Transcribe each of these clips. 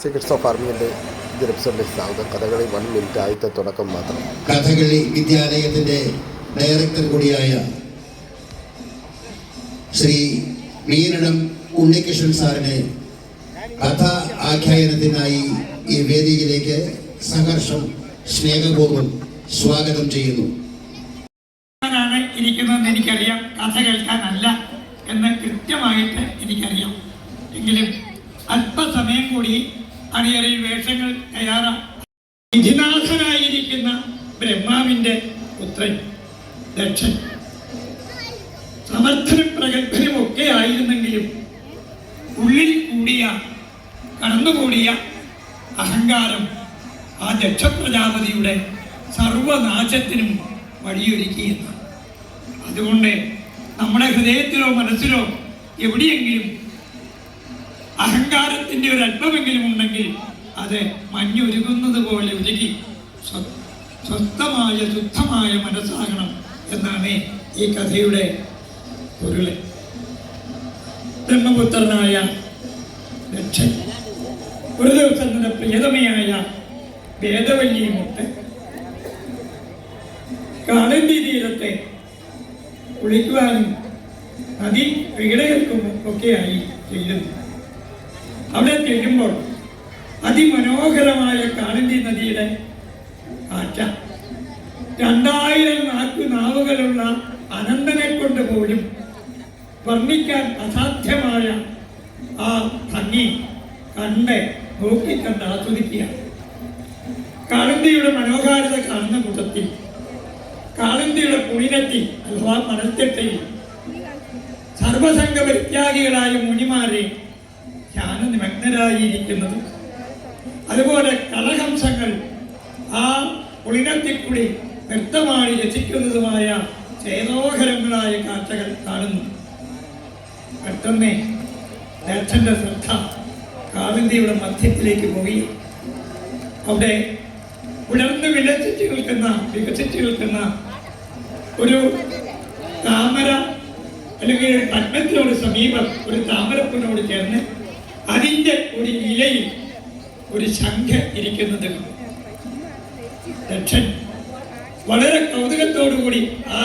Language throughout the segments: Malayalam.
സീക്രട്സ് ഓഫ് ആർമിയുടെ എപ്പിസോഡിലേക്ക് സ്വാഗതം. കഥകളി 1 മിനിറ്റ് ആദ്യത്തെ തുടക്കം മാത്രം. കഥകളി വിദ്യാലയത്തിൻ്റെ ഡയറക്ടർ കൂടിയായ ശ്രീ മീനടം ഉണ്ണികൃഷ്ണൻ സാറിനെ കഥ ആഖ്യാനത്തിനായി ഈ വേദിയിലേക്ക് സഹർഷം സ്നേഹപൂർവ്വം സ്വാഗതം ചെയ്യുന്നു. ഇരിക്കുന്നതെന്ന് എനിക്കറിയാം, കഥ കേൾക്കാനല്ല എന്ന് കൃത്യമായിട്ട് എനിക്കറിയാം. എങ്കിലും അല്പസമയം കൂടി അണിയറയിൽ വേഷങ്ങൾ വിധിനാഥനായിരിക്കുന്ന ബ്രഹ്മാവിൻ്റെ പുത്രൻ ദക്ഷൻ സമർത്ഥനും പ്രഗത്ഭനും ഒക്കെ ആയിരുന്നെങ്കിലും ഉള്ളിൽ കൂടിയ കടന്നുകൂടിയ അഹങ്കാരം ആ ദക്ഷ പ്രജാപതിയുടെ സർവനാശത്തിനും വഴിയൊരുക്കിയെന്ന്. അതുകൊണ്ട് നമ്മുടെ ഹൃദയത്തിലോ മനസ്സിലോ എവിടെയെങ്കിലും അഹങ്കാരത്തിൻ്റെ ഒരു അല്പമെങ്കിലും ഉണ്ടെങ്കിൽ അത് മഞ്ഞൊരുകുന്നത് പോലെ ഉരുകി സ്വസ്ഥമായ ശുദ്ധമായ മനസ്സാകണം എന്നാണ് ഈ കഥയുടെ പൊരുള്. ബ്രഹ്മപുത്രനായ ദക്ഷൻ ഒരു ദിവസം തന്റെ പ്രിയതമയായ വേദവല്ലിയുമൊത്ത് കാളന്തി തീരത്തെ കുളിക്കുവാനും നദി ക്രീഡകൾക്കും ഒക്കെയായി ചെല്ലുന്നു. അവിടെ ചെല്ലുമ്പോൾ അതിമനോഹരമായ കാളന്തി നദിയുടെ കാഴ്ച 2000 നാവുകളുള്ള അനന്തനെ കൊണ്ട് പോലും വർണ്ണിക്കാൻ അസാധ്യമായ ആ ഭംഗി കണ്ട് നോക്കിക്കണ്ട് ആസ്വദിക്കുക. കാളന്തിയുടെ മനോഹാരിത കാണുന്ന കൂട്ടത്തിൽ കാളന്തിയുടെ പുളിനത്തിൽ അഥവാ മണൽത്തിട്ടയിൽ സർവസംഘ പരിത്യാഗികളായ മുനിമാരെ ധ്യാനനിമഗ്നരായിരിക്കുന്നത്, അതുപോലെ കളഹംസങ്ങൾ ആ പുളിനത്തിൽ കൂടി വ്യക്തമായി രചിക്കുന്നതുമായ ചേതോഹരങ്ങളായ കാഴ്ചകൾ കാണുന്നു. പെട്ടെന്ന് ദക്ഷന്റെ ശ്രദ്ധ കാളന്തിയുടെ മധ്യത്തിലേക്ക് പോയി. അവിടെ ഉണർന്ന് വികസിച്ചു നിൽക്കുന്ന ഒരു താമര അല്ലെങ്കിൽ പത്മത്തിനോട് സമീപം ഒരു താമരപ്പൂവിനോട് ചേർന്ന് അതിൻ്റെ ഒരു ഇലയിൽ ഒരു ശംഖ് ഇരിക്കുന്നത് ദക്ഷൻ വളരെ കൗതുകത്തോടുകൂടി ആ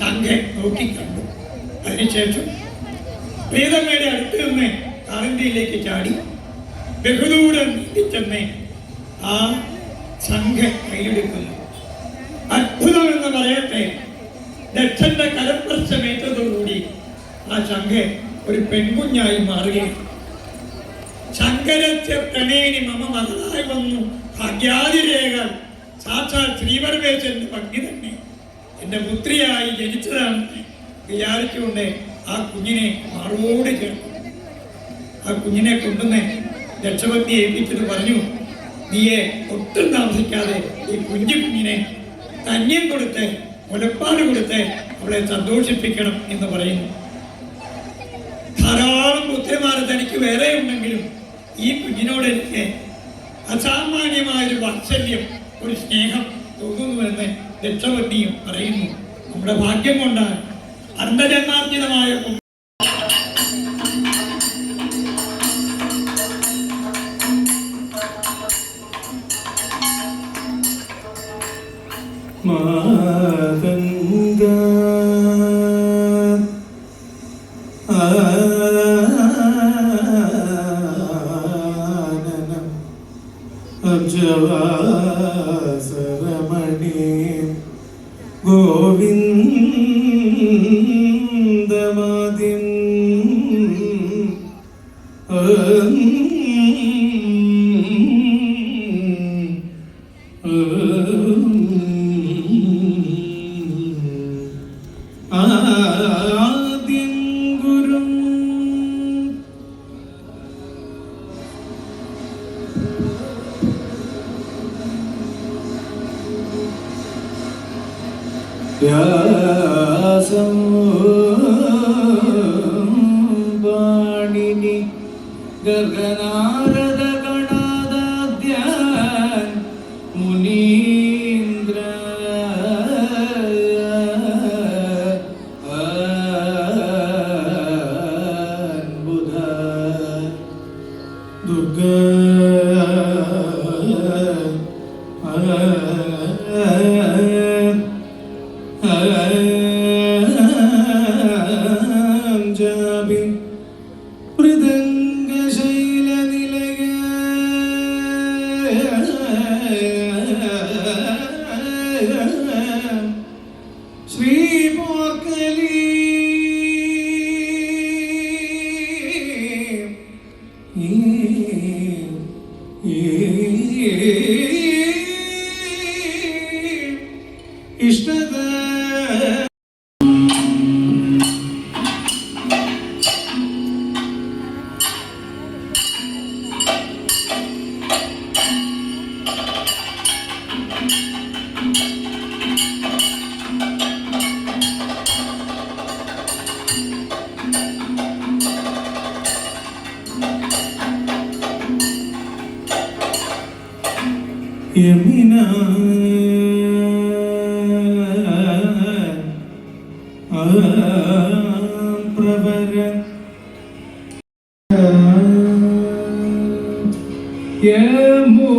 ശംഖ് നോക്കിക്കണ്ടു. അതിനുശേഷം പ്രീതമ്മയുടെ അടുത്ത് നിന്ന് കാളന്തിയിലേക്ക് ചാടി ബഹുദൂരം നീട്ടിച്ചെന്ന് ആ ശംഖ് കൈയെടുക്കുന്നു. അത്ഭുതമെന്ന് പറയട്ടെ, ദക്ഷന്റെ കരസ്പർശമേറ്റതോടുകൂടി ആ ശംഖ് ഒരു പെൺകുഞ്ഞായി മാറുകയാണ്. ശങ്കരത്തെ പ്രണേനി മമ മകളായി വന്നു ഭാഗ്യാതിരേഖ സാക്ഷാൽ ശ്രീപരമേശ്വരന്റെ ഭംഗി തന്നെ എൻ്റെ പുത്രിയായി ജനിച്ചതാണെന്ന് വിചാരിച്ചുകൊണ്ട് ആ കുഞ്ഞിനെ മാറോട് ചേർന്നു. ആ കുഞ്ഞിനെ കൊണ്ടുവന്ന് ദക്ഷഭക്തി ഏൽപ്പിച്ചിട്ട് പറഞ്ഞു, നീയെ ഒട്ടും താമസിക്കാതെ ഈ കുഞ്ഞിനെ കന്യം കൊടുത്ത് മുലപ്പാട് കൊടുത്ത് അവളെ സന്തോഷിപ്പിക്കണം എന്ന് പറയുന്നു. ധാരാളം പുത്രിമാർ തനിക്ക് വേറെ ഉണ്ടെങ്കിലും ഈ കുഞ്ഞിനോട് എനിക്ക് അസാമാന്യമായൊരു വാത്സല്യം, ഒരു സ്നേഹം തോന്നുന്നുവെന്ന് ദക്ഷവതിയും പറയുന്നു. നമ്മുടെ ഭാഗ്യം കൊണ്ടാണ് അന്ധജന്മാർജിതമായ അബ്ജവാസരമണി ഗോവിന്ദമാദിം ആദ്യം ഗുരും വ്യാസം പാണിനി ഗഗനാരദ ഗണാദാദ്യാൻ മുനീന്ദ്ര Durga ജാബി മൃദംഗശൈല നിലയ ശ്രീപോർക്കലി ഇഷ്ടത യമിന പ്രവര യമോ